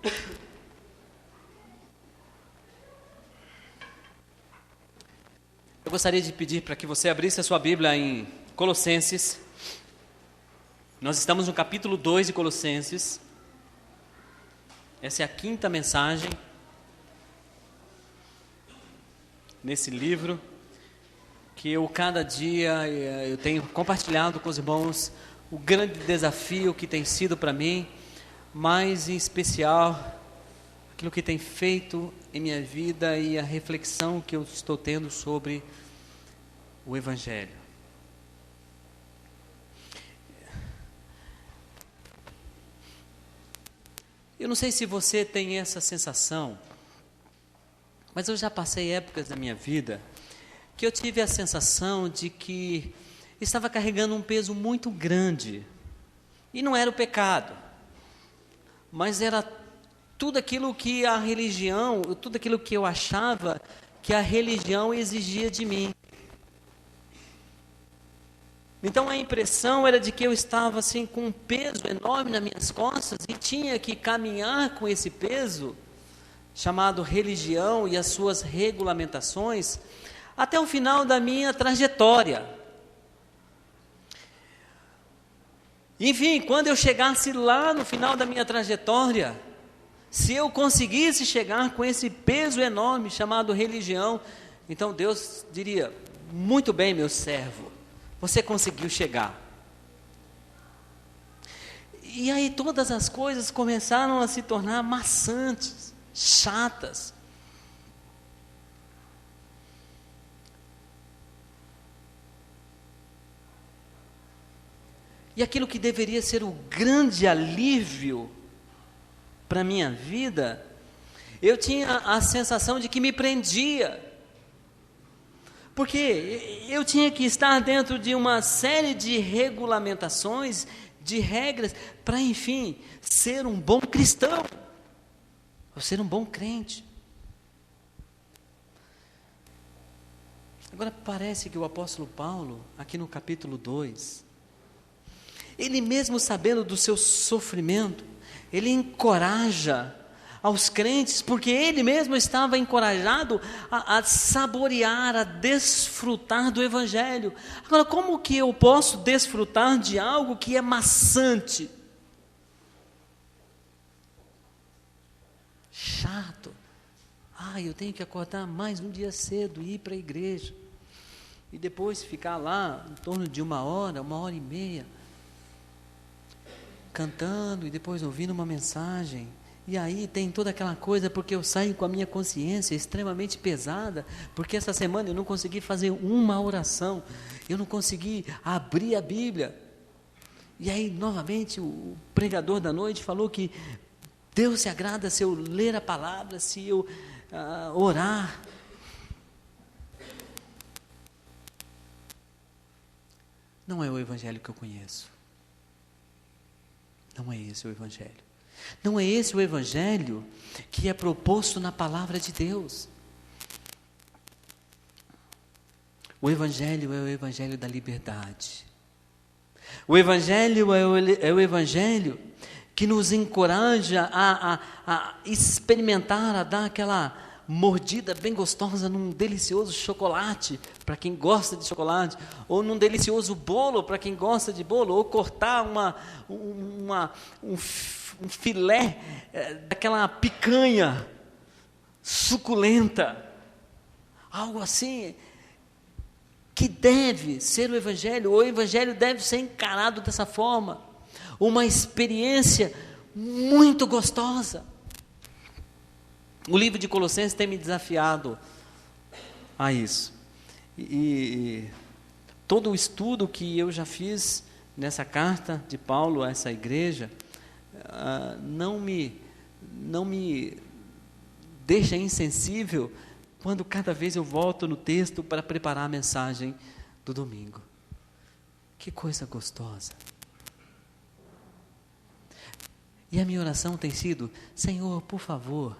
Eu gostaria de pedir para que você abrisse a sua Bíblia em Colossenses. Nós estamos no capítulo 2 de Colossenses. Essa é a 5ª mensagem nesse livro que cada dia eu tenho compartilhado com os irmãos o grande desafio que tem sido para mim, mas em especial aquilo que tem feito em minha vida e a reflexão que eu estou tendo sobre o Evangelho. Eu não sei se você tem essa sensação, mas eu já passei épocas da minha vida que eu tive a sensação de que estava carregando um peso muito grande. E não era o pecado, mas era tudo aquilo que a religião, tudo aquilo que eu achava que a religião exigia de mim. Então a impressão era de que eu estava assim com um peso enorme nas minhas costas e tinha que caminhar com esse peso, chamado religião e as suas regulamentações, até o final da minha trajetória. Enfim, quando eu chegasse lá no final da minha trajetória, se eu conseguisse chegar com esse peso enorme chamado religião, então Deus diria: muito bem, meu servo, você conseguiu chegar. E aí todas as coisas começaram a se tornar maçantes, chatas. E aquilo que deveria ser o grande alívio para a minha vida, eu tinha a sensação de que me prendia. Porque eu tinha que estar dentro de uma série de regulamentações, de regras, para, enfim, ser um bom cristão, ou ser um bom crente. Agora parece que o apóstolo Paulo, aqui no capítulo 2, ele mesmo sabendo do seu sofrimento, ele encoraja aos crentes, porque ele mesmo estava encorajado a saborear, a desfrutar do Evangelho. Agora, como que eu posso desfrutar de algo que é maçante, chato? Eu tenho que acordar mais um dia cedo e ir para a igreja, e depois ficar lá em torno de 1h30, cantando e depois ouvindo uma mensagem. E aí tem toda aquela coisa, porque eu saio com a minha consciência extremamente pesada, porque essa semana eu não consegui fazer uma oração, eu não consegui abrir a Bíblia. E aí novamente o pregador da noite falou que Deus se agrada se eu ler a palavra, se eu orar. Não é o Evangelho que eu conheço. Não é esse o Evangelho. Não é esse o Evangelho que é proposto na palavra de Deus. O Evangelho é o Evangelho da liberdade. O Evangelho é o Evangelho que nos encoraja a experimentar, a dar aquela mordida bem gostosa num delicioso chocolate, para quem gosta de chocolate, ou num delicioso bolo, para quem gosta de bolo, ou cortar um filé daquela picanha suculenta, algo assim, que deve ser o Evangelho deve ser encarado dessa forma, uma experiência muito gostosa. O livro de Colossenses tem me desafiado a isso. E todo o estudo que eu já fiz nessa carta de Paulo a essa igreja, não me deixa insensível quando cada vez eu volto no texto para preparar a mensagem do domingo. Que coisa gostosa. E a minha oração tem sido: Senhor, por favor,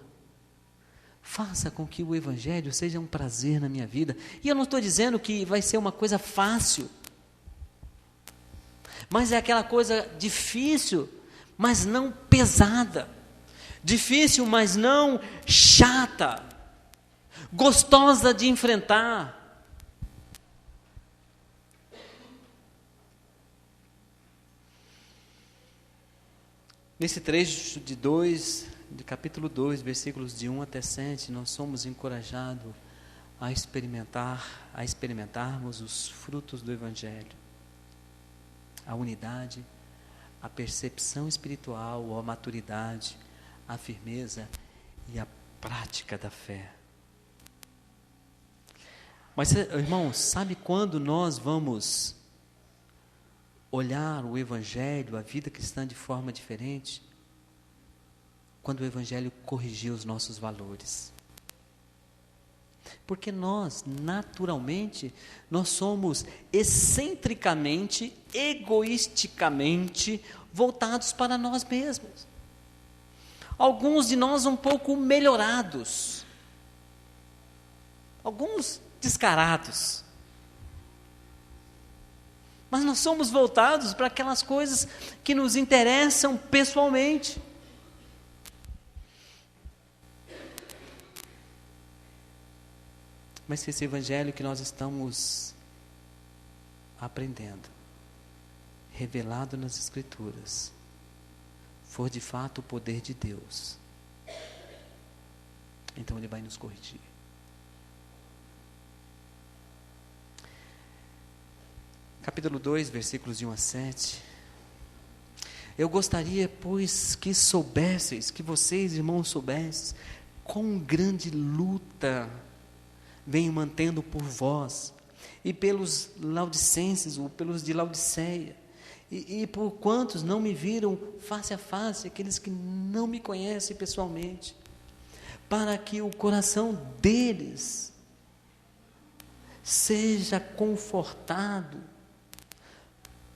faça com que o Evangelho seja um prazer na minha vida. E eu não estou dizendo que vai ser uma coisa fácil, mas é aquela coisa difícil, mas não pesada, difícil, mas não chata, gostosa de enfrentar. Nesse trecho de capítulo 2, versículos de 1 até 7, nós somos encorajados a experimentarmos os frutos do Evangelho. A unidade, a percepção espiritual, a maturidade, a firmeza e a prática da fé. Mas, irmãos, sabe quando nós vamos olhar o Evangelho, a vida cristã de forma diferente? Quando o Evangelho corrigir os nossos valores. Porque nós, naturalmente, nós somos excentricamente, egoisticamente voltados para nós mesmos. Alguns de nós um pouco melhorados. Alguns descarados. Mas nós somos voltados para aquelas coisas que nos interessam pessoalmente. Mas se esse Evangelho que nós estamos aprendendo, revelado nas Escrituras, for de fato o poder de Deus, então Ele vai nos corrigir. Capítulo 2, versículos de 1 a 7. Eu gostaria, pois, que soubesseis, que vocês, irmãos, soubessem, quão grande luta venho mantendo por vós, e pelos laodicenses, ou pelos de Laodiceia, e por quantos não me viram face a face, aqueles que não me conhecem pessoalmente, para que o coração deles seja confortado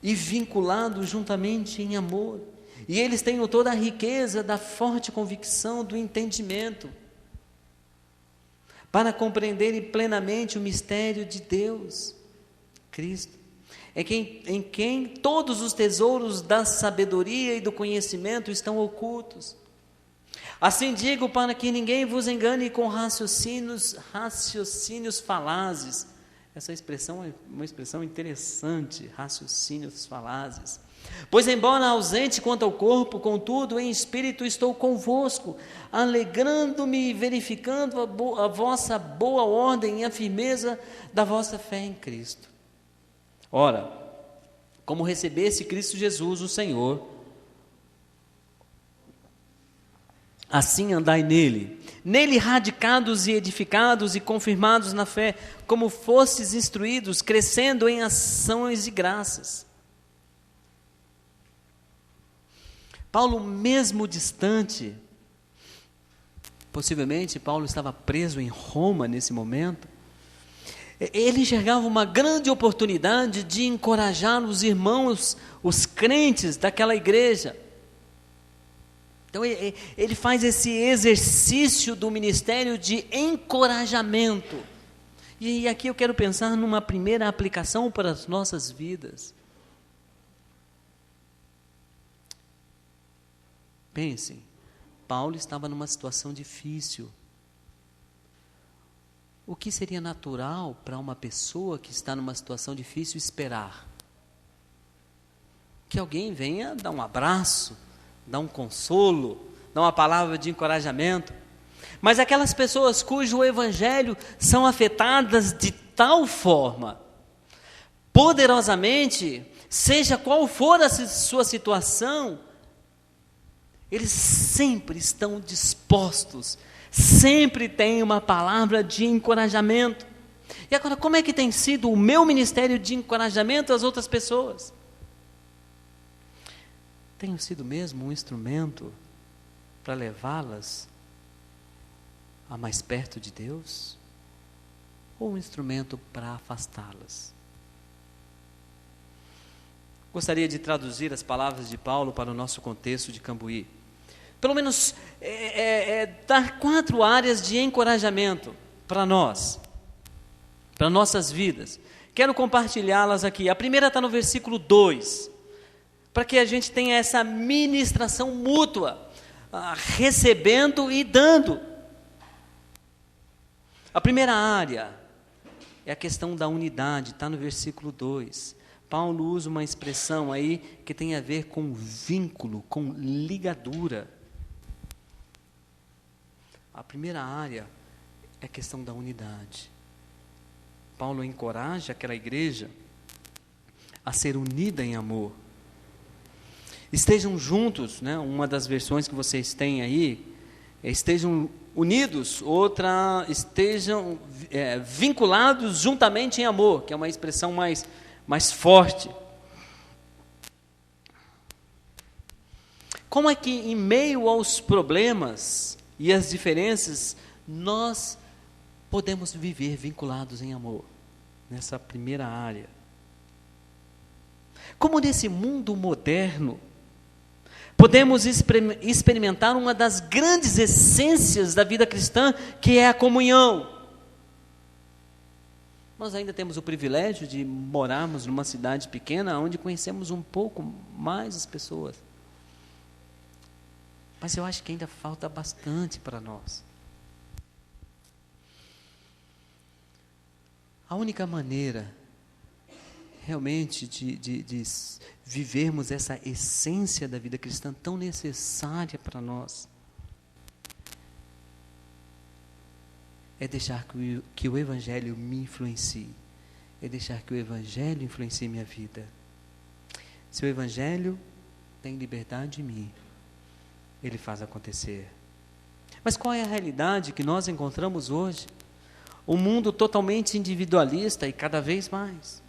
e vinculado juntamente em amor, e eles tenham toda a riqueza da forte convicção do entendimento, para compreenderem plenamente o mistério de Deus, Cristo, em quem todos os tesouros da sabedoria e do conhecimento estão ocultos. Assim digo, para que ninguém vos engane com raciocínios falazes. Essa expressão é uma expressão interessante, raciocínios falazes. Pois embora ausente quanto ao corpo, contudo em espírito estou convosco, alegrando-me e verificando a vossa boa ordem e a firmeza da vossa fé em Cristo. Ora, como recebesse Cristo Jesus o Senhor, assim andai nele radicados e edificados e confirmados na fé, como fostes instruídos, crescendo em ações de graças. Paulo, mesmo distante, possivelmente Paulo estava preso em Roma nesse momento, ele enxergava uma grande oportunidade de encorajar os irmãos, os crentes daquela igreja. Então ele faz esse exercício do ministério de encorajamento. E aqui eu quero pensar numa primeira aplicação para as nossas vidas. Pensem, Paulo estava numa situação difícil. O que seria natural para uma pessoa que está numa situação difícil esperar? Que alguém venha dar um abraço, dar um consolo, dar uma palavra de encorajamento. Mas aquelas pessoas cujo evangelho são afetadas de tal forma, poderosamente, seja qual for a sua situação, eles sempre estão dispostos, sempre têm uma palavra de encorajamento. E agora, como é que tem sido o meu ministério de encorajamento às outras pessoas? Tenho sido mesmo um instrumento para levá-las a mais perto de Deus? Ou um instrumento para afastá-las? Gostaria de traduzir as palavras de Paulo para o nosso contexto de Cambuí. Pelo menos dar 4 áreas de encorajamento para nós, para nossas vidas. Quero compartilhá-las aqui. A primeira está no versículo 2, para que a gente tenha essa ministração mútua. recebendo e dando. A primeira área é a questão da unidade, está no versículo 2. Paulo usa uma expressão aí que tem a ver com vínculo, com ligadura. A primeira área é a questão da unidade. Paulo encoraja aquela igreja a ser unida em amor. Estejam juntos, né? Uma das versões que vocês têm aí, estejam unidos, outra, estejam vinculados juntamente em amor, que é uma expressão mais forte. Como é que em meio aos problemas e às diferenças, nós podemos viver vinculados em amor? Nessa primeira área. Como nesse mundo moderno, podemos experimentar uma das grandes essências da vida cristã, que é a comunhão. Nós ainda temos o privilégio de morarmos numa cidade pequena, onde conhecemos um pouco mais as pessoas. Mas eu acho que ainda falta bastante para nós. A única maneira realmente de vivermos essa essência da vida cristã tão necessária para nós é deixar que o Evangelho me influencie, é deixar que o Evangelho influencie minha vida. Se o Evangelho tem liberdade em mim, ele faz acontecer. Mas qual é a realidade que nós encontramos hoje? Um mundo totalmente individualista e cada vez mais.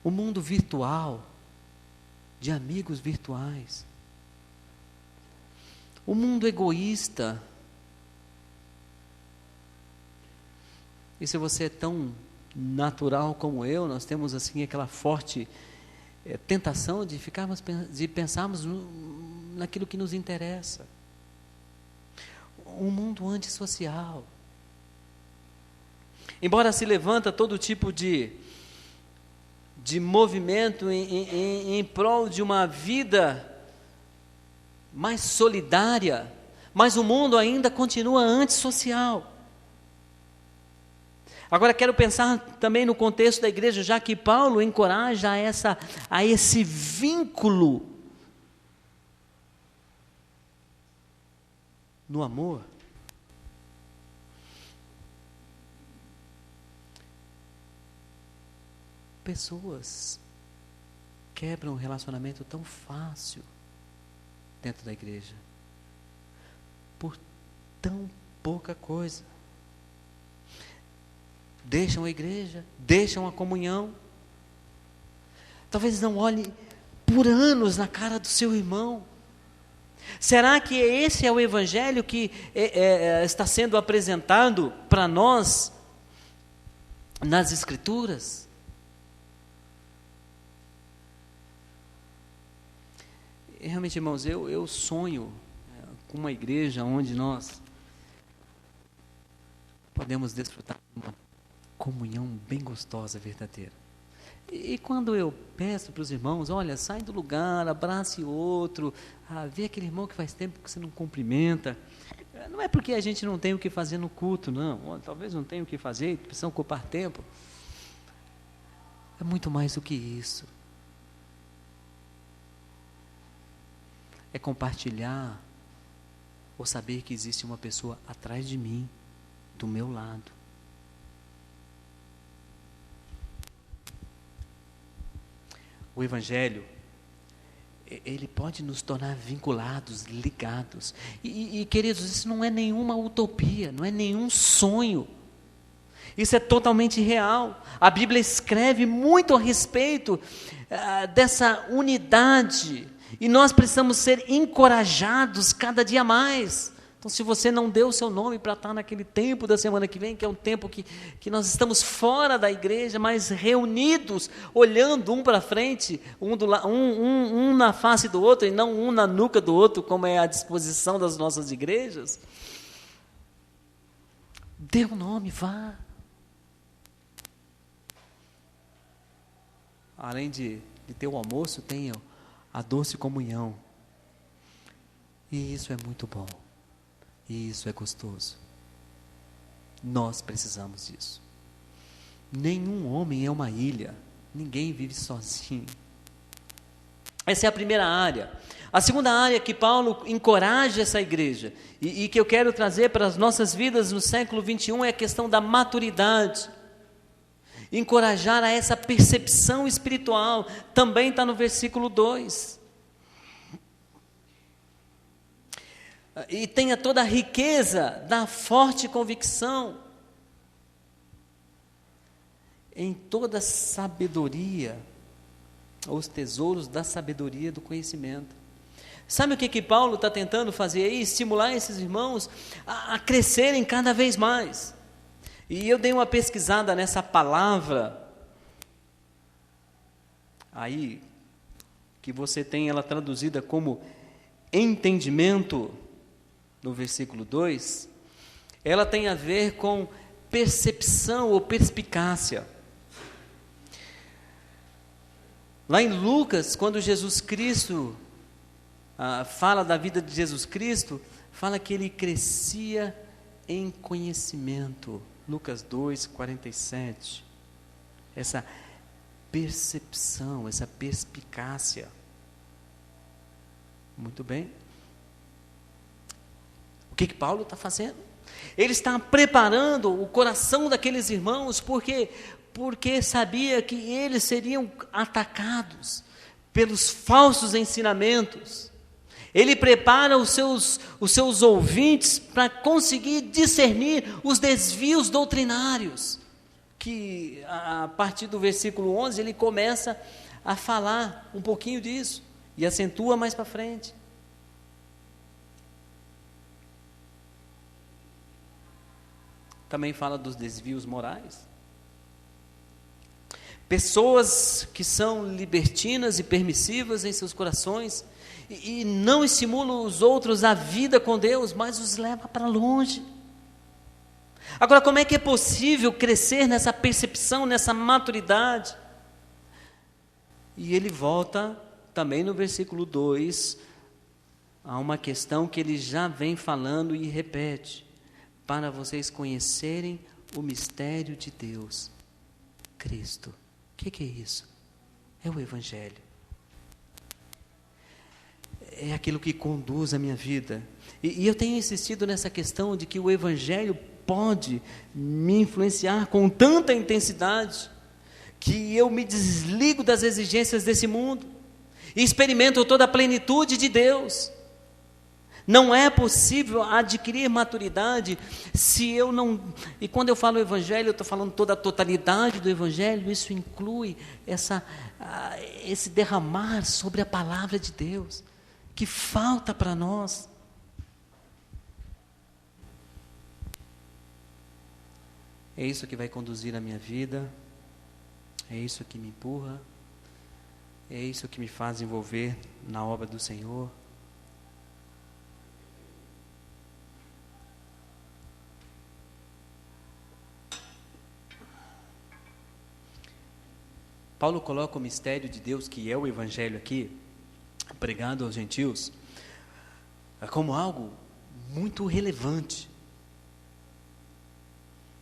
O mundo virtual, de amigos virtuais. O mundo egoísta. E se você é tão natural como eu, nós temos assim aquela forte tentação de pensarmos naquilo que nos interessa. Um mundo antissocial. Embora se levanta todo tipo de movimento em prol de uma vida mais solidária, mas o mundo ainda continua antissocial. Agora quero pensar também no contexto da igreja, já que Paulo encoraja a esse vínculo no amor. Pessoas quebram um relacionamento tão fácil dentro da igreja, por tão pouca coisa. Deixam a igreja, deixam a comunhão. Talvez não olhe por anos na cara do seu irmão. Será que esse é o evangelho que está sendo apresentado para nós nas Escrituras? Realmente, irmãos, eu sonho com uma igreja onde nós podemos desfrutar de uma comunhão bem gostosa, verdadeira. E quando eu peço para os irmãos, olha, sai do lugar, abrace outro, vê aquele irmão que faz tempo que você não cumprimenta, não é porque a gente não tem o que fazer no culto, não, talvez não tenha o que fazer, precisa ocupar tempo, é muito mais do que isso. É compartilhar ou saber que existe uma pessoa atrás de mim, do meu lado. O Evangelho, ele pode nos tornar vinculados, ligados. E queridos, isso não é nenhuma utopia, não é nenhum sonho. Isso é totalmente real. A Bíblia escreve muito a respeito dessa unidade. E nós precisamos ser encorajados cada dia mais. Então, se você não deu o seu nome para estar naquele tempo da semana que vem, que é um tempo que nós estamos fora da igreja, mas reunidos, olhando um para frente, um na face do outro, e não um na nuca do outro, como é a disposição das nossas igrejas, dê o nome, vá. Além de ter o almoço, tenha a doce comunhão. E isso é muito bom. E isso é gostoso. Nós precisamos disso. Nenhum homem é uma ilha. Ninguém vive sozinho. Essa é a primeira área. A segunda área que Paulo encoraja essa igreja e que eu quero trazer para as nossas vidas no século 21 é a questão da maturidade. Encorajar a essa percepção espiritual. Também está no versículo 2. E tenha toda a riqueza da forte convicção em toda sabedoria, os tesouros da sabedoria do conhecimento. Sabe o que Paulo está tentando fazer aí? Estimular esses irmãos a crescerem cada vez mais. E eu dei uma pesquisada nessa palavra aí, que você tem ela traduzida como entendimento, no versículo 2, ela tem a ver com percepção ou perspicácia. Lá em Lucas, quando Jesus Cristo fala da vida de Jesus Cristo, fala que ele crescia em conhecimento. Lucas 2, 47. Essa percepção, essa perspicácia. Muito bem. O que Paulo está fazendo? Ele está preparando o coração daqueles irmãos, porque sabia que eles seriam atacados pelos falsos ensinamentos. Ele prepara os seus ouvintes para conseguir discernir os desvios doutrinários, que a partir do versículo 11 ele começa a falar um pouquinho disso, e acentua mais para frente. Também fala dos desvios morais. Pessoas que são libertinas e permissivas em seus corações e não estimulam os outros à vida com Deus, mas os leva para longe. Agora, como é que é possível crescer nessa percepção, nessa maturidade? E ele volta também no versículo 2 a uma questão que ele já vem falando e repete: para vocês conhecerem o mistério de Deus, Cristo. O que é isso? É o Evangelho. É aquilo que conduz a minha vida. E eu tenho insistido nessa questão de que o Evangelho pode me influenciar com tanta intensidade que eu me desligo das exigências desse mundo e experimento toda a plenitude de Deus. Não é possível adquirir maturidade se eu não... E quando eu falo Evangelho, eu estou falando toda a totalidade do Evangelho. Isso inclui esse derramar sobre a palavra de Deus, que falta para nós. É isso que vai conduzir a minha vida, é isso que me empurra, é isso que me faz envolver na obra do Senhor. Paulo coloca o mistério de Deus, que é o Evangelho aqui, pregado aos gentios, como algo muito relevante.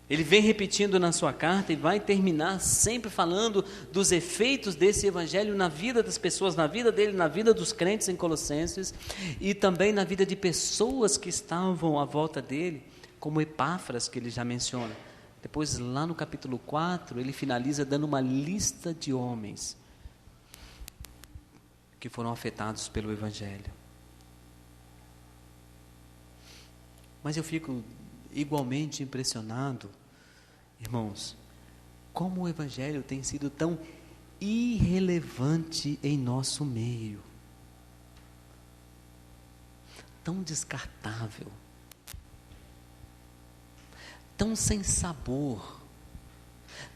Ele vem repetindo na sua carta e vai terminar sempre falando dos efeitos desse Evangelho na vida das pessoas, na vida dele, na vida dos crentes em Colossenses, e também na vida de pessoas que estavam à volta dele, como Epáfras, que ele já menciona. Depois, lá no capítulo 4, ele finaliza dando uma lista de homens que foram afetados pelo Evangelho. Mas eu fico igualmente impressionado, irmãos, como o Evangelho tem sido tão irrelevante em nosso meio, tão descartável, tão sem sabor,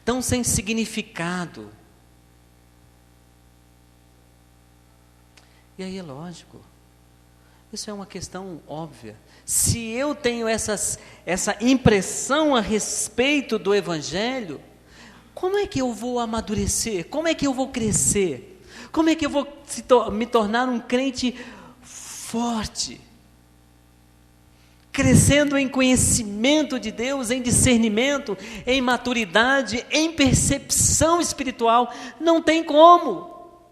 tão sem significado. E aí é lógico, isso é uma questão óbvia. Se eu tenho essa impressão a respeito do Evangelho, como é que eu vou amadurecer? Como é que eu vou crescer? Como é que eu vou me tornar um crente forte, crescendo em conhecimento de Deus, em discernimento, em maturidade, em percepção espiritual. Não tem como.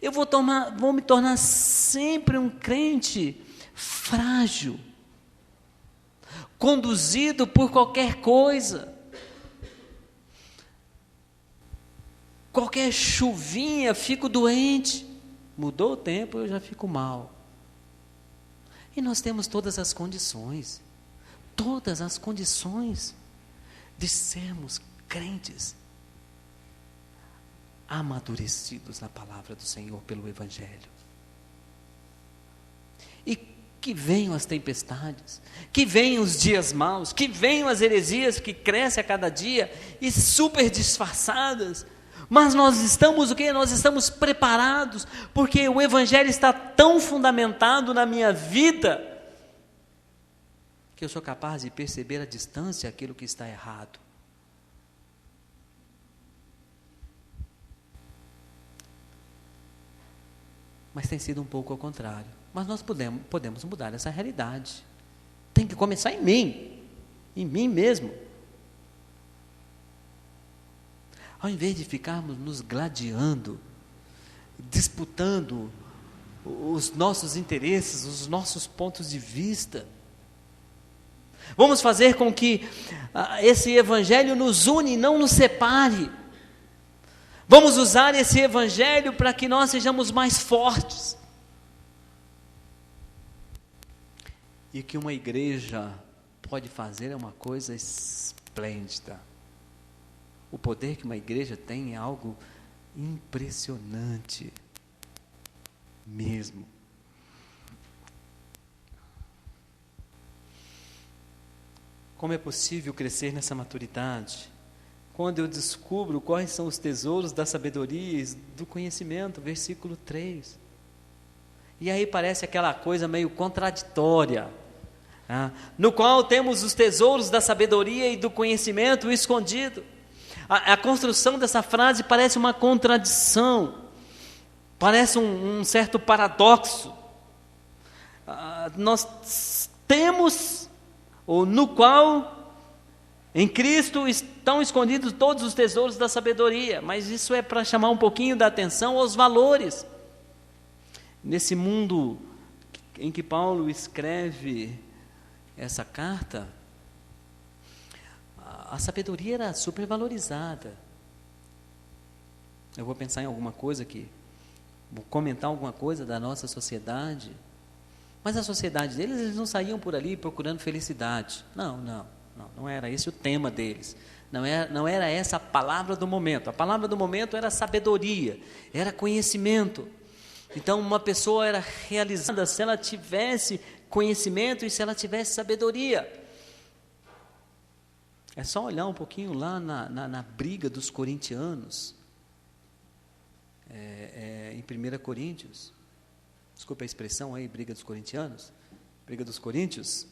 Eu vou me tornar sempre um crente frágil, conduzido por qualquer coisa. Qualquer chuvinha, fico doente. Mudou o tempo, eu já fico mal. E nós temos todas as condições de sermos crentes amadurecidos na palavra do Senhor pelo Evangelho. E que venham as tempestades, que venham os dias maus, que venham as heresias que crescem a cada dia e super disfarçadas. Mas nós estamos o quê? Nós estamos preparados, porque o Evangelho está tão fundamentado na minha vida, que eu sou capaz de perceber à distância aquilo que está errado. Mas tem sido um pouco ao contrário. Mas nós podemos mudar essa realidade. Tem que começar em mim mesmo. Ao invés de ficarmos nos gladiando, disputando os nossos interesses, os nossos pontos de vista, vamos fazer com que esse Evangelho nos une e não nos separe. Vamos usar esse Evangelho para que nós sejamos mais fortes. E o que uma igreja pode fazer é uma coisa esplêndida. O poder que uma igreja tem é algo impressionante mesmo. Como é possível crescer nessa maturidade? Quando eu descubro quais são os tesouros da sabedoria e do conhecimento, versículo 3. E aí parece aquela coisa meio contraditória, no qual temos os tesouros da sabedoria e do conhecimento escondido. A construção dessa frase parece uma contradição, parece um certo paradoxo. Nós temos, ou no qual, em Cristo, estão escondidos todos os tesouros da sabedoria, mas isso é para chamar um pouquinho da atenção aos valores. Nesse mundo em que Paulo escreve essa carta, a sabedoria era supervalorizada. Eu vou pensar em alguma coisa aqui, vou comentar alguma coisa da nossa sociedade, mas a sociedade deles, eles não saíam por ali procurando felicidade. Não era esse o tema deles. Não era essa a palavra do momento. A palavra do momento era sabedoria, era conhecimento. Então uma pessoa era realizada se ela tivesse conhecimento e se ela tivesse sabedoria. É só olhar um pouquinho lá na briga dos corintianos, em 1 Coríntios, desculpa a expressão aí, briga dos corintianos, briga dos coríntios,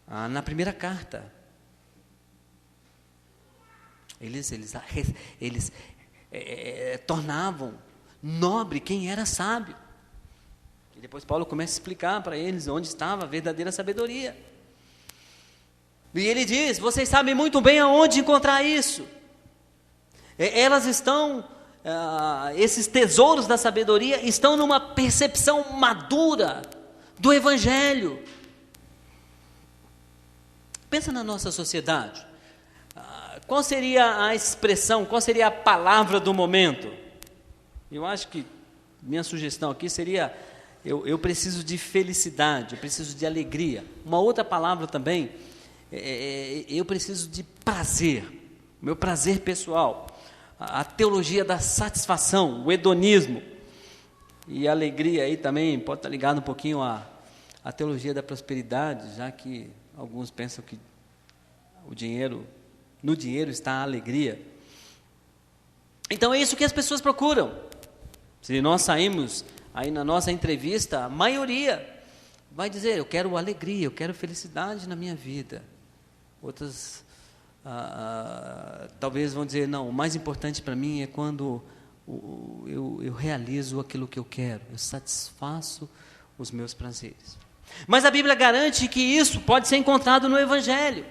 na primeira carta, eles tornavam nobre quem era sábio, e depois Paulo começa a explicar para eles onde estava a verdadeira sabedoria. E ele diz, vocês sabem muito bem aonde encontrar isso. Elas estão, esses tesouros da sabedoria estão numa percepção madura do Evangelho. Pensa na nossa sociedade. Qual seria a expressão, qual seria a palavra do momento? Eu acho que minha sugestão aqui seria, eu preciso de felicidade, eu preciso de alegria. Uma outra palavra também, eu preciso de prazer, meu prazer pessoal, a teologia da satisfação, o hedonismo, e a alegria aí também pode estar ligado um pouquinho à teologia da prosperidade, já que alguns pensam que no dinheiro está a alegria. Então é isso que as pessoas procuram. Se nós saímos aí na nossa entrevista, a maioria vai dizer, eu quero alegria, eu quero felicidade na minha vida. Outras talvez vão dizer, não, o mais importante para mim é quando eu realizo aquilo que eu quero, eu satisfaço os meus prazeres. Mas a Bíblia garante que isso pode ser encontrado no Evangelho.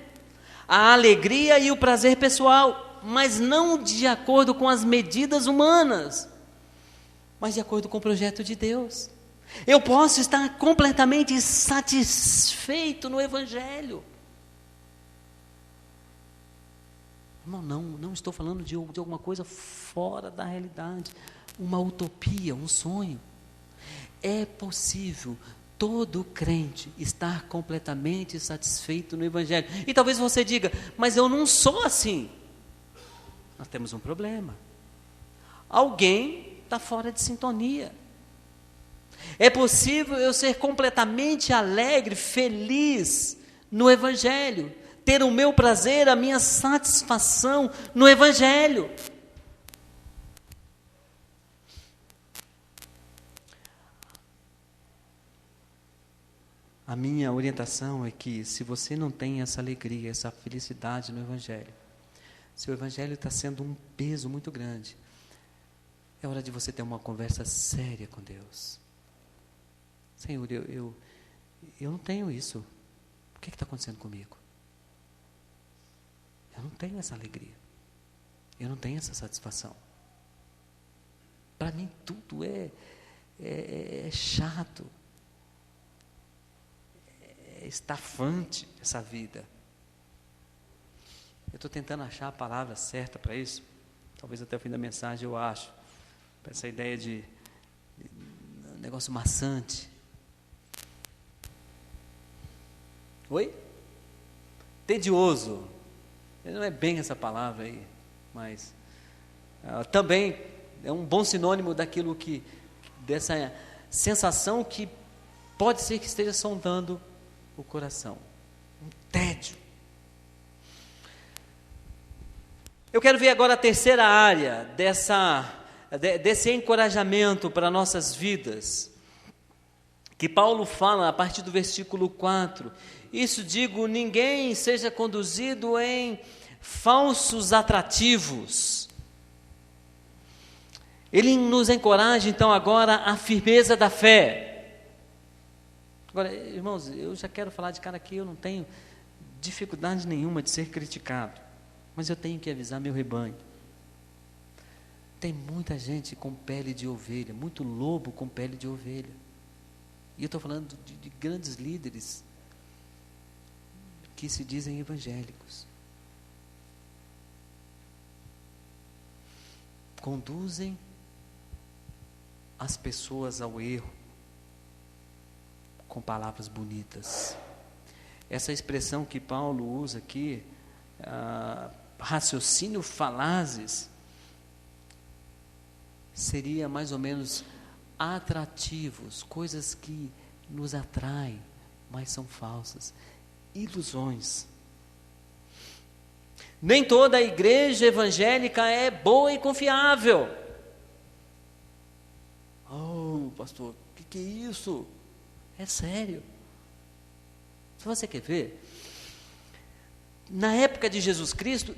A alegria e o prazer pessoal, mas não de acordo com as medidas humanas, mas de acordo com o projeto de Deus. Eu posso estar completamente satisfeito no Evangelho. Irmão, não estou falando de alguma coisa fora da realidade, uma utopia, um sonho. É possível todo crente estar completamente satisfeito no Evangelho. E talvez você diga, mas eu não sou assim. Nós temos um problema. Alguém está fora de sintonia. É possível eu ser completamente alegre, feliz no Evangelho, ter o meu prazer, a minha satisfação no Evangelho. A minha orientação é que, se você não tem essa alegria, essa felicidade no Evangelho, se o Evangelho está sendo um peso muito grande, é hora de você ter uma conversa séria com Deus. Senhor, eu não tenho isso. O que está acontecendo comigo? Eu não tenho essa alegria. Eu não tenho essa satisfação. Para mim tudo é chato. É estafante essa vida. Eu estou tentando achar a palavra certa para isso. Talvez até o fim da mensagem eu acho. Para essa ideia de negócio maçante. Oi? Tedioso. Não é bem essa palavra aí, mas também é um bom sinônimo daquilo que, dessa sensação que pode ser que esteja sondando o coração. Um tédio. Eu quero ver agora a terceira área desse encorajamento para nossas vidas, que Paulo fala a partir do versículo 4. Isso digo, ninguém seja conduzido em falsos atrativos. Ele nos encoraja então agora a firmeza da fé. Agora, irmãos, eu já quero falar de cara aqui, eu não tenho dificuldade nenhuma de ser criticado, mas eu tenho que avisar meu rebanho. Tem muita gente com pele de ovelha, muito lobo com pele de ovelha. E eu estou falando de grandes líderes que se dizem evangélicos. Conduzem as pessoas ao erro com palavras bonitas. Essa expressão que Paulo usa aqui, raciocínio falazes, seria mais ou menos atrativos, coisas que nos atraem, mas são falsas, ilusões. Nem toda a igreja evangélica é boa e confiável. Oh, pastor, o que é isso? É sério. Se você quer ver, na época de Jesus Cristo,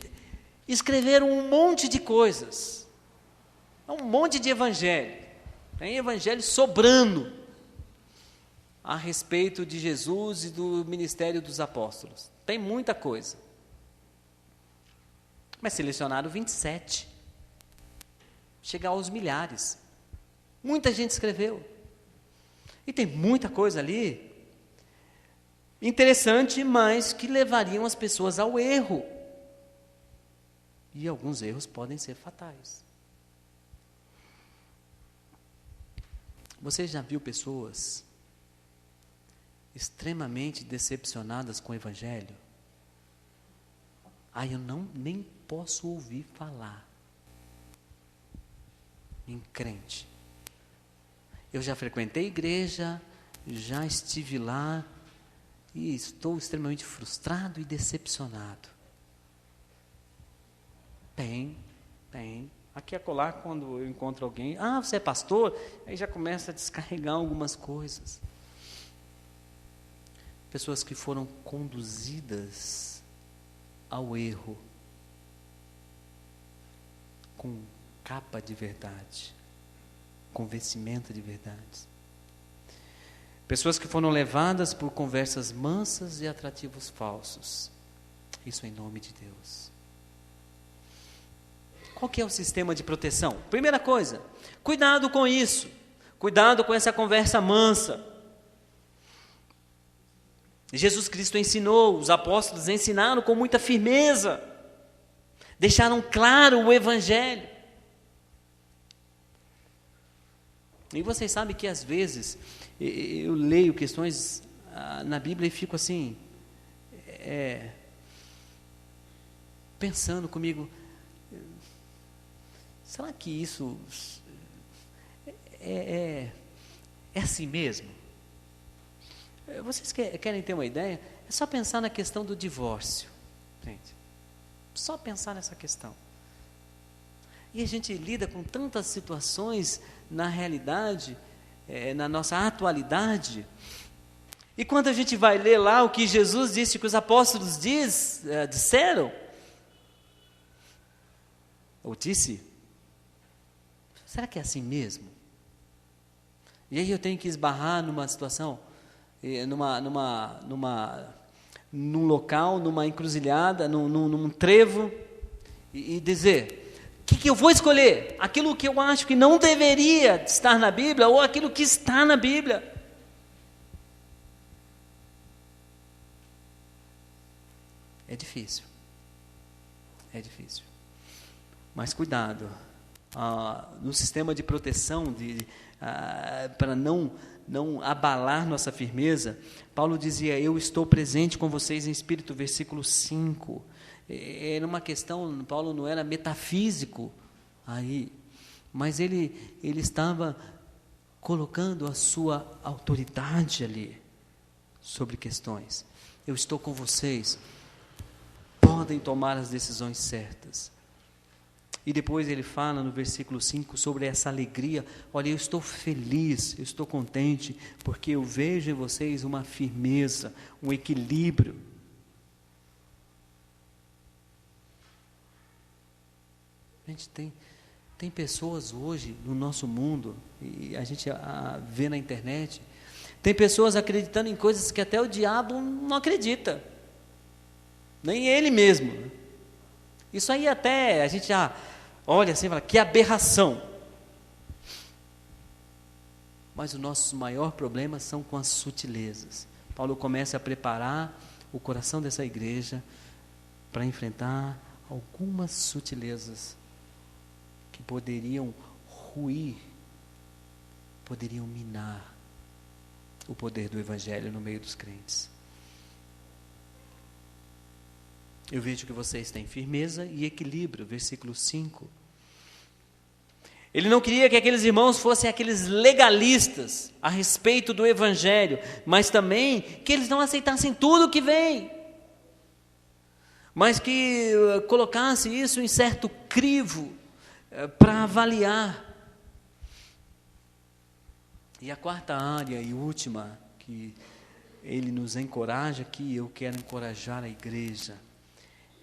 escreveram um monte de coisas, um monte de evangelho, tem evangelho sobrando a respeito de Jesus e do ministério dos apóstolos, tem muita coisa, mas selecionaram 27, chega aos milhares, muita gente escreveu, e tem muita coisa ali, interessante, mas que levariam as pessoas ao erro, e alguns erros podem ser fatais. Você já viu pessoas extremamente decepcionadas com o Evangelho? Eu nem posso ouvir falar em crente. Eu já frequentei igreja, já estive lá e estou extremamente frustrado e decepcionado. Tem. Aqui e acolá, quando eu encontro alguém, você é pastor? Aí já começa a descarregar algumas coisas. Pessoas que foram conduzidas ao erro com capa de verdade, com vestimenta de verdade. Pessoas que foram levadas por conversas mansas e atrativos falsos. Isso em nome de Deus. Qual que é o sistema de proteção? Primeira coisa, cuidado com isso. Cuidado com essa conversa mansa. Jesus Cristo ensinou, os apóstolos ensinaram com muita firmeza. Deixaram claro o Evangelho. E vocês sabem que às vezes eu leio questões na Bíblia e fico assim, pensando comigo, será que isso é assim mesmo? Vocês querem ter uma ideia? É só pensar na questão do divórcio, gente. Só pensar nessa questão. E a gente lida com tantas situações na realidade, na nossa atualidade. E quando a gente vai ler lá o que Jesus disse, que os apóstolos disseram, ou disse, será que é assim mesmo? E aí eu tenho que esbarrar numa situação, num local, numa encruzilhada, num trevo, e dizer, o que eu vou escolher? Aquilo que eu acho que não deveria estar na Bíblia, ou aquilo que está na Bíblia? É difícil. É difícil. Mas cuidado, no sistema de proteção, para não abalar nossa firmeza, Paulo dizia, eu estou presente com vocês em espírito, versículo 5. Era uma questão, Paulo não era metafísico aí, mas ele estava colocando a sua autoridade ali, sobre questões. Eu estou com vocês, podem tomar as decisões certas. E depois ele fala no versículo 5 sobre essa alegria. Olha, eu estou feliz, eu estou contente, porque eu vejo em vocês uma firmeza, um equilíbrio. Gente, tem pessoas hoje no nosso mundo, e a gente vê na internet, tem pessoas acreditando em coisas que até o diabo não acredita, nem ele mesmo. Isso aí até a gente já olha assim e fala, que aberração. Mas os nossos maiores problemas são com as sutilezas. Paulo começa a preparar o coração dessa igreja para enfrentar algumas sutilezas que poderiam ruir, poderiam minar o poder do Evangelho no meio dos crentes. Eu vejo que vocês têm firmeza e equilíbrio, versículo 5. Ele não queria que aqueles irmãos fossem aqueles legalistas a respeito do Evangelho, mas também que eles não aceitassem tudo que vem, mas que colocasse isso em certo crivo, para avaliar. E a quarta área e última que ele nos encoraja, que eu quero encorajar a igreja,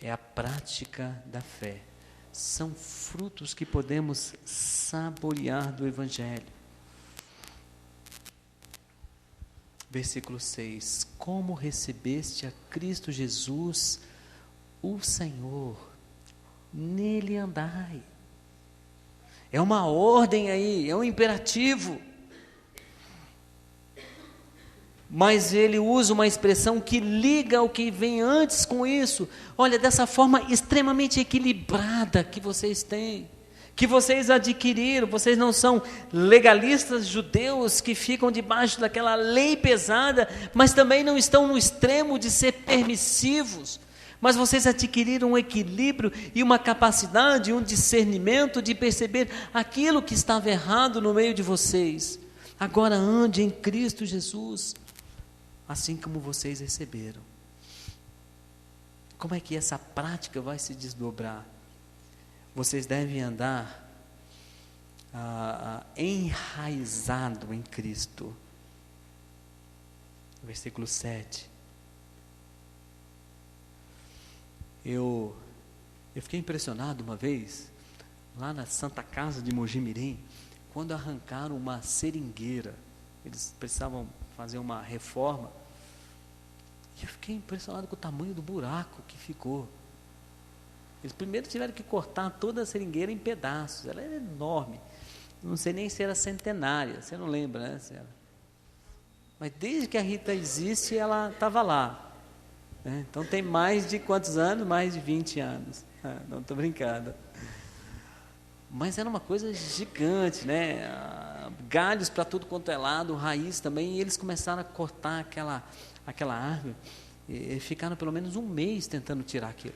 é a prática da fé. São frutos que podemos saborear do Evangelho. Versículo 6. Como recebeste a Cristo Jesus, o Senhor, nele andai. É uma ordem aí, é um imperativo. Mas ele usa uma expressão que liga o que vem antes com isso. Olha, dessa forma extremamente equilibrada que vocês têm, que vocês adquiriram. Vocês não são legalistas judeus que ficam debaixo daquela lei pesada, mas também não estão no extremo de ser permissivos. Mas vocês adquiriram um equilíbrio e uma capacidade, um discernimento de perceber aquilo que estava errado no meio de vocês. Agora ande em Cristo Jesus, assim como vocês receberam. Como é que essa prática vai se desdobrar? Vocês devem andar enraizado em Cristo. Versículo 7. Eu fiquei impressionado uma vez, lá na Santa Casa de Mogi Mirim, quando arrancaram uma seringueira. Eles precisavam fazer uma reforma. E eu fiquei impressionado com o tamanho do buraco que ficou. Eles primeiro tiveram que cortar toda a seringueira em pedaços. Ela era enorme. Não sei nem se era centenária. Você não lembra, né, Célia? Mas desde que a Rita existe, ela estava lá. Né? Então tem mais de quantos anos? Mais de 20 anos. Não estou brincando. Mas era uma coisa gigante, né? Galhos para tudo quanto é lado, raiz também. E eles começaram a cortar aquela árvore. E ficaram pelo menos um mês tentando tirar aquilo.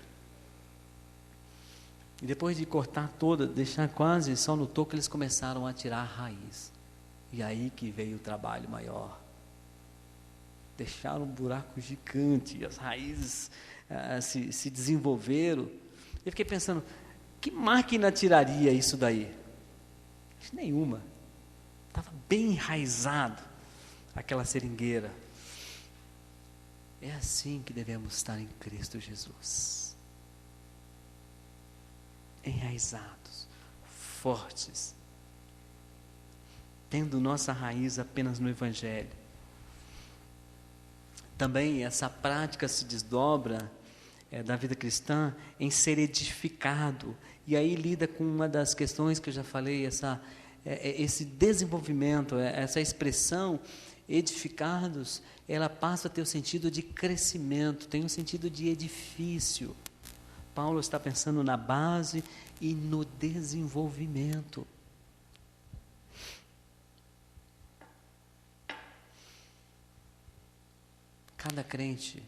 E depois de cortar toda, deixar quase só no toco, eles começaram a tirar a raiz. E aí que veio o trabalho maior. Deixaram um buraco gigante, as raízes se desenvolveram. Eu fiquei pensando, que máquina tiraria isso daí? Nenhuma. Estava bem enraizado aquela seringueira. É assim que devemos estar em Cristo Jesus. Enraizados, fortes, tendo nossa raiz apenas no Evangelho. Também essa prática se desdobra da vida cristã em ser edificado, e aí lida com uma das questões que eu já falei, esse desenvolvimento, essa expressão edificados, ela passa a ter o sentido de crescimento, tem um sentido de edifício. Paulo está pensando na base e no desenvolvimento. Cada crente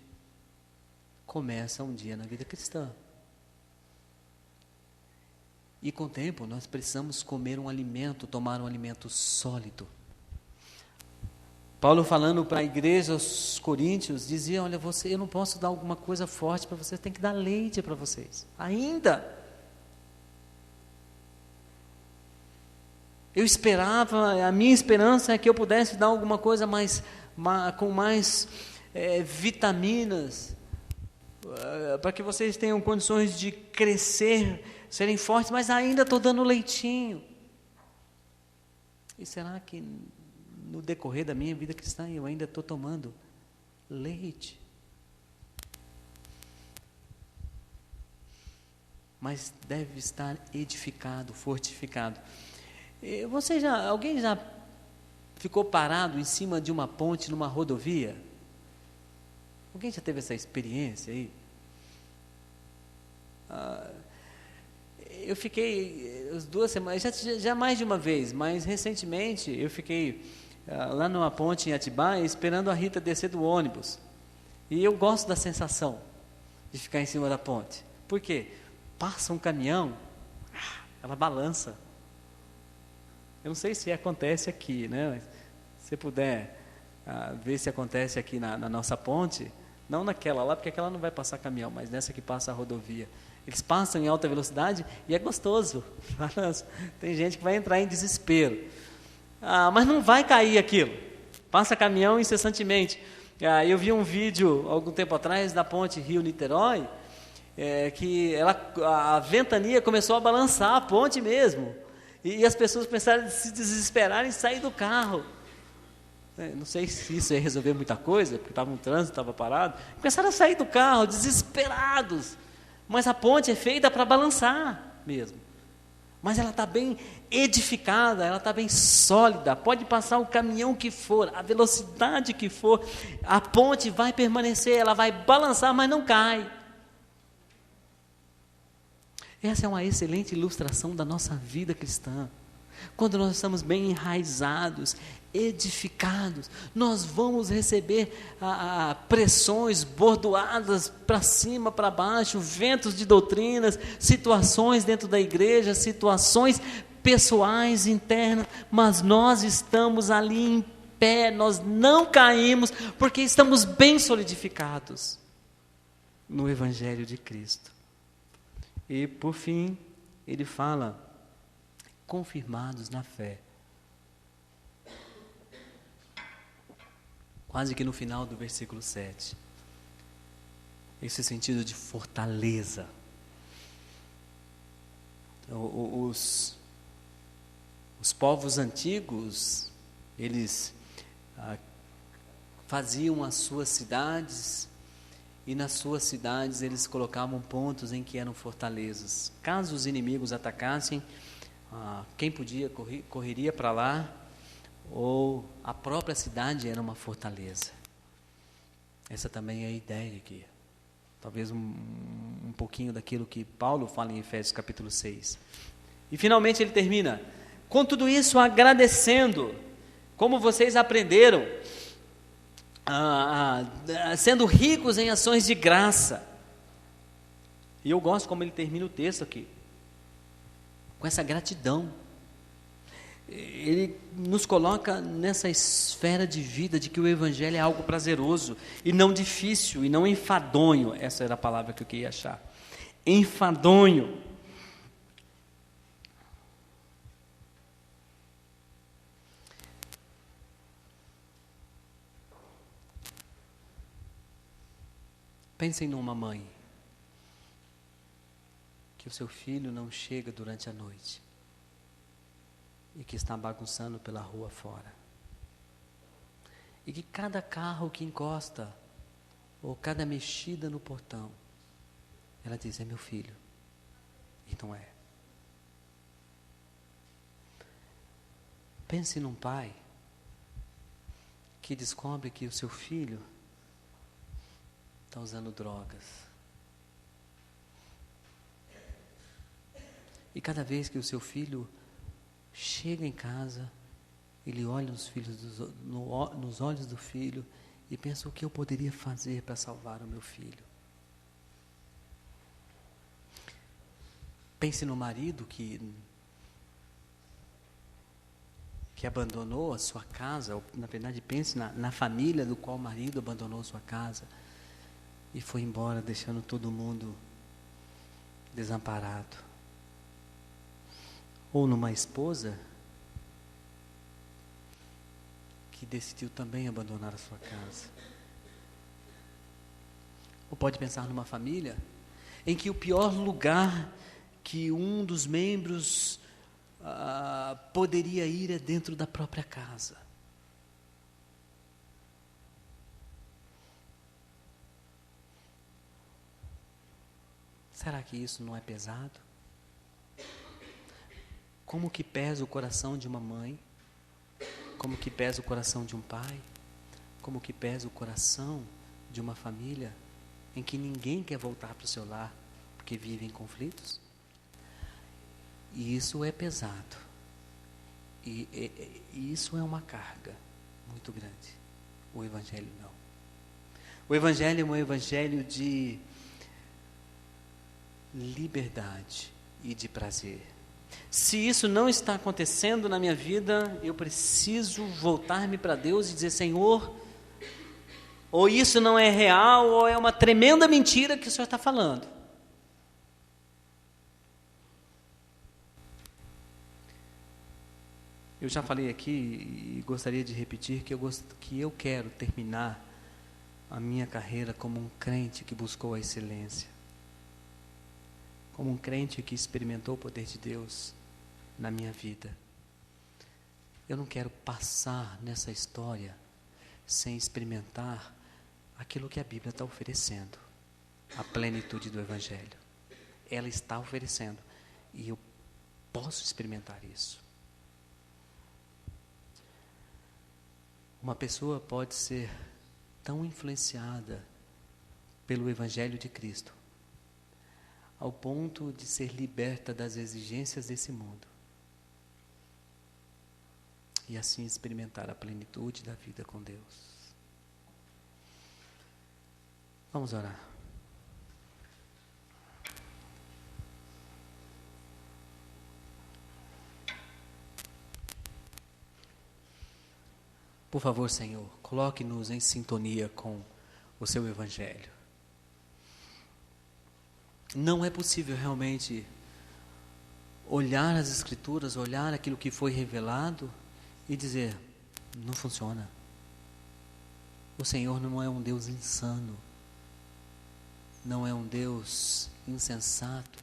começa um dia na vida cristã. E com o tempo nós precisamos comer um alimento, tomar um alimento sólido. Paulo falando para a igreja, aos coríntios, dizia, olha, eu não posso dar alguma coisa forte para vocês, tem que dar leite para vocês. Ainda. Eu esperava, a minha esperança é que eu pudesse dar alguma coisa com mais vitaminas, para que vocês tenham condições de crescer, serem fortes, mas ainda estou dando leitinho. E será que no decorrer da minha vida cristã eu ainda estou tomando leite? Mas deve estar edificado, fortificado. Alguém já ficou parado em cima de uma ponte numa rodovia? Alguém já teve essa experiência aí? Eu fiquei as 2 semanas, já mais de uma vez, mas recentemente eu fiquei lá numa ponte em Atibaia esperando a Rita descer do ônibus. E eu gosto da sensação de ficar em cima da ponte. Por quê? Passa um caminhão, ela balança. Eu não sei se acontece aqui, né? Mas se você puder ver se acontece aqui na nossa ponte, não naquela lá, porque aquela não vai passar caminhão, mas nessa que passa a rodovia. Eles passam em alta velocidade e é gostoso. Tem gente que vai entrar em desespero. Mas não vai cair aquilo. Passa caminhão incessantemente. Eu vi um vídeo, algum tempo atrás, da ponte Rio-Niterói, que a ventania começou a balançar a ponte mesmo. E as pessoas começaram a se desesperar e sair do carro. Não sei se isso ia resolver muita coisa, porque estava um trânsito, estava parado. Começaram a sair do carro, desesperados. Mas a ponte é feita para balançar mesmo. Mas ela está bem edificada, ela está bem sólida. Pode passar o caminhão que for, a velocidade que for, a ponte vai permanecer, ela vai balançar, mas não cai. Essa é uma excelente ilustração da nossa vida cristã. Quando nós estamos bem enraizados, edificados, nós vamos receber pressões bordoadas para cima, para baixo, ventos de doutrinas, situações dentro da igreja, situações pessoais, internas, mas nós estamos ali em pé, nós não caímos, porque estamos bem solidificados no Evangelho de Cristo. E por fim, ele fala, confirmados na fé. Quase que no final do versículo 7. Esse sentido de fortaleza. Os povos antigos, eles faziam as suas cidades, e nas suas cidades eles colocavam pontos em que eram fortalezas. Caso os inimigos atacassem, quem podia correria para lá, ou a própria cidade era uma fortaleza. Essa também é a ideia aqui. Talvez um pouquinho daquilo que Paulo fala em Efésios capítulo 6. E finalmente ele termina: com tudo isso agradecendo, como vocês aprenderam, sendo ricos em ações de graça. E eu gosto como ele termina o texto aqui, com essa gratidão. Ele nos coloca nessa esfera de vida de que o Evangelho é algo prazeroso e não difícil e não enfadonho. Essa era a palavra que eu queria achar. Enfadonho. Pensem numa mãe que o seu filho não chega durante a noite e que está bagunçando pela rua fora, e que cada carro que encosta ou cada mexida no portão, ela diz: é meu filho, e não é. Pense num pai que descobre que o seu filho está usando drogas, e cada vez que o seu filho chega em casa, ele olha nos olhos do filho e pensa: o que eu poderia fazer para salvar o meu filho? Pense no marido que abandonou a sua casa, ou na verdade pense na família do qual o marido abandonou a sua casa e foi embora deixando todo mundo desamparado. Ou numa esposa que decidiu também abandonar a sua casa. Ou pode pensar numa família em que o pior lugar que um dos membros poderia ir é dentro da própria casa. Será que isso não é pesado? Como que pesa o coração de uma mãe? Como que pesa o coração de um pai? Como que pesa o coração de uma família em que ninguém quer voltar para o seu lar porque vive em conflitos? E isso é pesado. E isso é uma carga muito grande. O Evangelho não. O Evangelho é um Evangelho de liberdade e de prazer. Se isso não está acontecendo na minha vida, eu preciso voltar-me para Deus e dizer: Senhor, ou isso não é real, ou é uma tremenda mentira que o Senhor está falando. Eu já falei aqui e gostaria de repetir que eu quero terminar a minha carreira como um crente que buscou a excelência. Como um crente que experimentou o poder de Deus na minha vida. Eu não quero passar nessa história sem experimentar aquilo que a Bíblia está oferecendo. A plenitude do Evangelho. Ela está oferecendo. E eu posso experimentar isso. Uma pessoa pode ser tão influenciada pelo Evangelho de Cristo ao ponto de ser liberta das exigências desse mundo e assim experimentar a plenitude da vida com Deus. Vamos orar. Por favor, Senhor, coloque-nos em sintonia com o seu Evangelho. Não é possível realmente olhar as Escrituras, olhar aquilo que foi revelado e dizer: não funciona. O Senhor não é um Deus insano, não é um Deus insensato.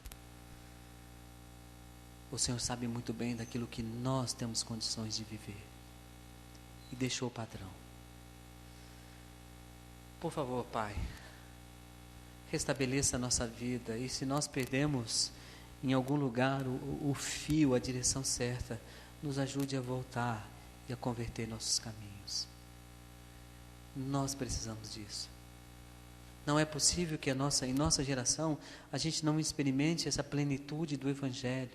O Senhor sabe muito bem daquilo que nós temos condições de viver e deixou o padrão. Por favor, Pai, restabeleça a nossa vida, e se nós perdemos em algum lugar o fio, a direção certa, nos ajude a voltar e a converter nossos caminhos. Nós precisamos disso. Não é possível que em nossa geração a gente não experimente essa plenitude do Evangelho,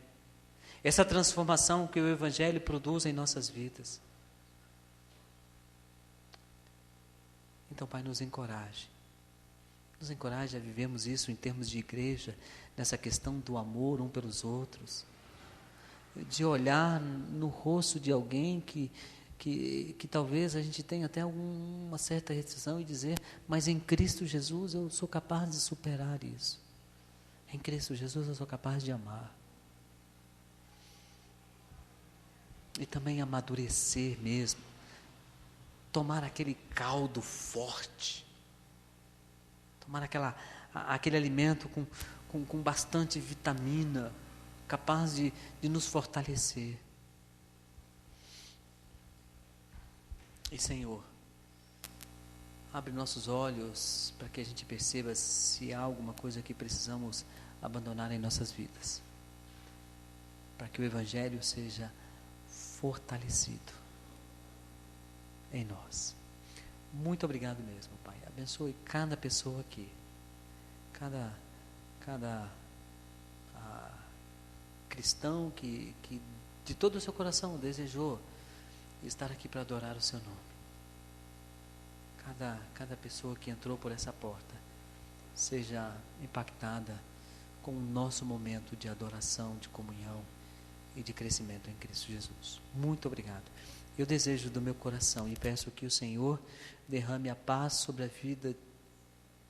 essa transformação que o Evangelho produz em nossas vidas. Então, Pai, nos encoraje a vivermos isso em termos de igreja, nessa questão do amor um pelos outros, de olhar no rosto de alguém que talvez a gente tenha até uma certa restrição e dizer, mas em Cristo Jesus eu sou capaz de superar isso. Em Cristo Jesus eu sou capaz de amar. E também amadurecer mesmo. Tomar aquele caldo forte. Tomar aquele alimento com bastante vitamina, capaz de nos fortalecer. E Senhor, abre nossos olhos para que a gente perceba se há alguma coisa que precisamos abandonar em nossas vidas, para que o Evangelho seja fortalecido em nós. Muito obrigado mesmo, Pai. Abençoe cada pessoa aqui, cada cristão que de todo o seu coração desejou estar aqui para adorar o seu nome. Cada pessoa que entrou por essa porta seja impactada com o nosso momento de adoração, de comunhão e de crescimento em Cristo Jesus. Muito obrigado. Eu desejo do meu coração e peço que o Senhor derrame a paz sobre a vida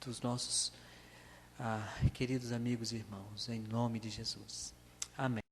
dos nossos queridos amigos e irmãos, em nome de Jesus. Amém.